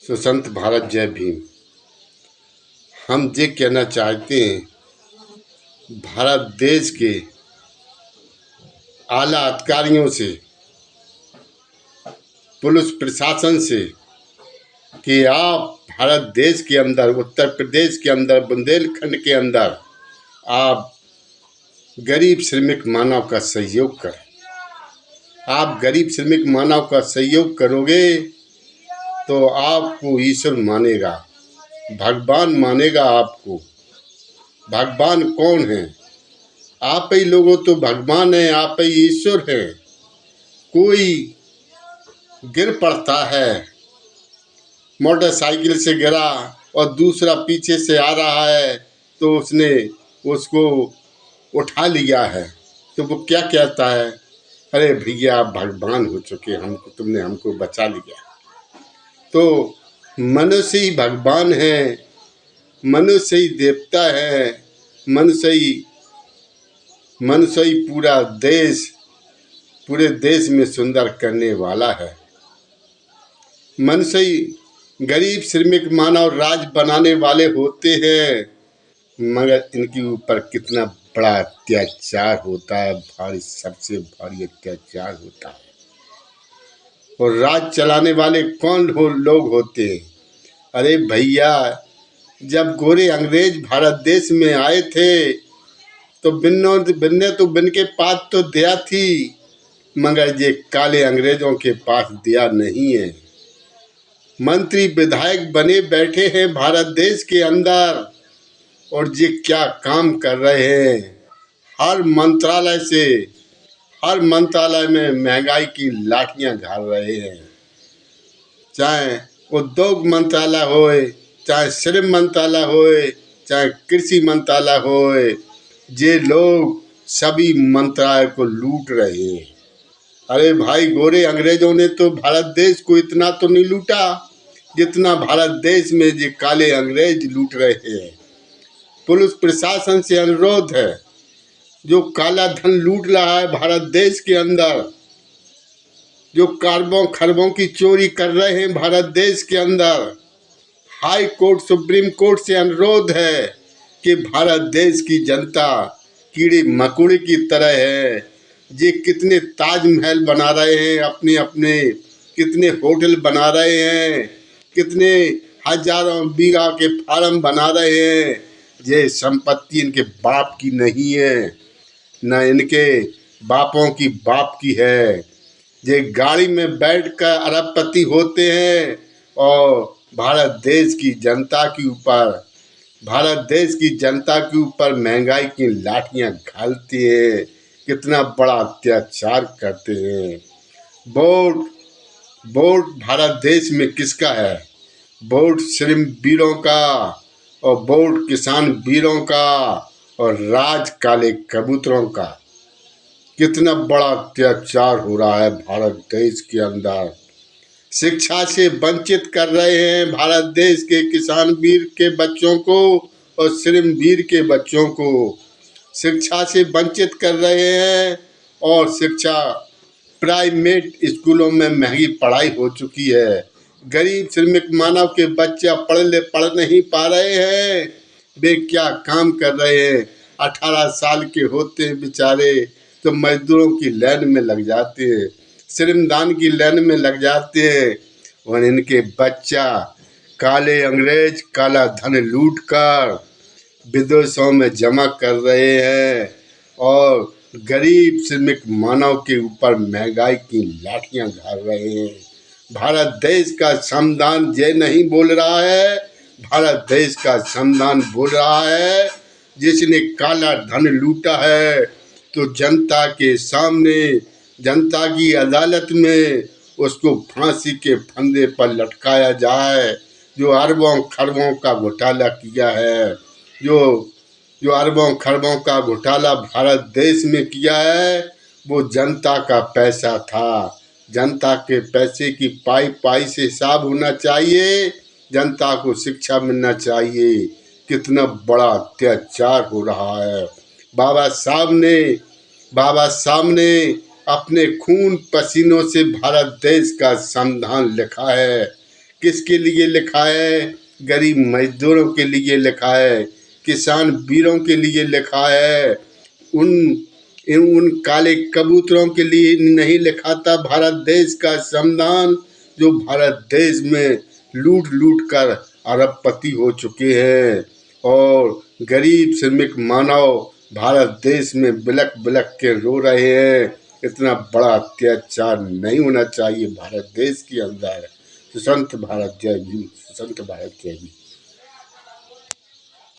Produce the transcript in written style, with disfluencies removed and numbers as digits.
सुसंत भारत जय भीम। हम ये कहना चाहते हैं, भारत देश के आला अधिकारियों से, पुलिस प्रशासन से कि आप भारत देश के अंदर, उत्तर प्रदेश के अंदर, बुंदेलखंड के अंदर आप गरीब श्रमिक मानव का सहयोग करें। आप गरीब श्रमिक मानव का सहयोग करोगे तो आपको ईश्वर मानेगा, भगवान मानेगा आपको। भगवान कौन है? आप ही लोगों तो भगवान है, आप ही ईश्वर है। कोई गिर पड़ता है, मोटरसाइकिल से गिरा और दूसरा पीछे से आ रहा है तो उसने उसको उठा लिया है, तो वो क्या कहता है? अरे भैया, आप भगवान हो चुके, हमको तुमने हमको बचा लिया। तो मनुष्य ही भगवान है, मनुष्य ही देवता है, मनुष्य ही पूरे देश में सुंदर करने वाला है। मनुष्य ही गरीब श्रमिक मानव राज बनाने वाले होते हैं, मगर इनके ऊपर कितना बड़ा अत्याचार होता है, सबसे भारी अत्याचार होता है। और राज चलाने वाले कौन लोग होते हैं? अरे भैया, जब गोरे अंग्रेज भारत देश में आए थे तो बिन्ने तो बिन के पास तो दिया थी, मगर ये काले अंग्रेजों के पास दिया नहीं है। मंत्री विधायक बने बैठे हैं भारत देश के अंदर, और ये क्या काम कर रहे हैं? हर मंत्रालय में महंगाई की लाठियां घाल रहे हैं। चाहे उद्योग मंत्रालय होए, चाहे श्रम मंत्रालय होए, चाहे कृषि मंत्रालय होए, ये लोग सभी मंत्रालय को लूट रहे हैं। अरे भाई, गोरे अंग्रेजों ने तो भारत देश को इतना तो नहीं लूटा जितना भारत देश में ये काले अंग्रेज लूट रहे हैं। पुलिस प्रशासन से अनुरोध है, जो काला धन लूट रहा है भारत देश के अंदर, जो खरबों की चोरी कर रहे हैं भारत देश के अंदर, हाई कोर्ट, सुप्रीम कोर्ट से अनुरोध है कि भारत देश की जनता कीड़े मकोड़े की तरह है। ये कितने ताजमहल बना रहे हैं, अपने कितने होटल बना रहे हैं, कितने हजारों बीघा के फार्म बना रहे हैं। ये संपत्ति इनके बाप की नहीं है, न इनके बापों की बाप की है। ये गाड़ी में बैठकर अरबपति होते हैं और भारत देश की जनता के ऊपर महंगाई की लाठियां घालती है, कितना बड़ा अत्याचार करते हैं। वोट भारत देश में किसका है? वोट श्रम वीरों का, और वोट किसान वीरों का, और राज काले कबूतरों का। कितना बड़ा अत्याचार हो रहा है भारत देश के अंदर। शिक्षा से वंचित कर रहे हैं भारत देश के किसान वीर के बच्चों को और श्रम वीर के बच्चों को शिक्षा से वंचित कर रहे हैं। और शिक्षा प्राइवेट स्कूलों में महंगी पढ़ाई हो चुकी है। गरीब श्रमिक मानव के बच्चे पढ़ नहीं पा रहे हैं। वे क्या काम कर रहे हैं? 18 साल के होते हैं बेचारे तो मजदूरों की लाइन में लग जाते हैं, श्रमदान की लाइन में लग जाते हैं, और इनके बच्चा काले अंग्रेज काला धन लूट कर विदेशों में जमा कर रहे हैं और गरीब श्रमिक मानव के ऊपर महंगाई की लाठियां घाल रहे हैं। भारत देश का संविधान ये नहीं बोल रहा है, भारत देश का संविधान बोल रहा है, जिसने काला धन लूटा है तो जनता के सामने, जनता की अदालत में उसको फांसी के फंदे पर लटकाया जाए। जो अरबों खरबों का घोटाला किया है, जो अरबों खरबों का घोटाला भारत देश में किया है, वो जनता का पैसा था। जनता के पैसे की पाई से हिसाब होना चाहिए, जनता को शिक्षा मिलना चाहिए। कितना बड़ा अत्याचार हो रहा है। बाबा साहब ने अपने खून पसीनों से भारत देश का संविधान लिखा है किसके लिए लिखा है? गरीब मजदूरों के लिए लिखा है, किसान वीरों के लिए लिखा है, उन उन काले कबूतरों के लिए नहीं लिखा था भारत देश का संविधान, जो भारत देश में लूट लूट कर अरबपति हो चुके हैं और गरीब श्रमिक मानव भारत देश में बिलक बिलक के रो रहे हैं। इतना बड़ा अत्याचार नहीं होना चाहिए भारत देश के अंदर। सुसंत भारत जय भीम, सुसंत भारत जय भीम।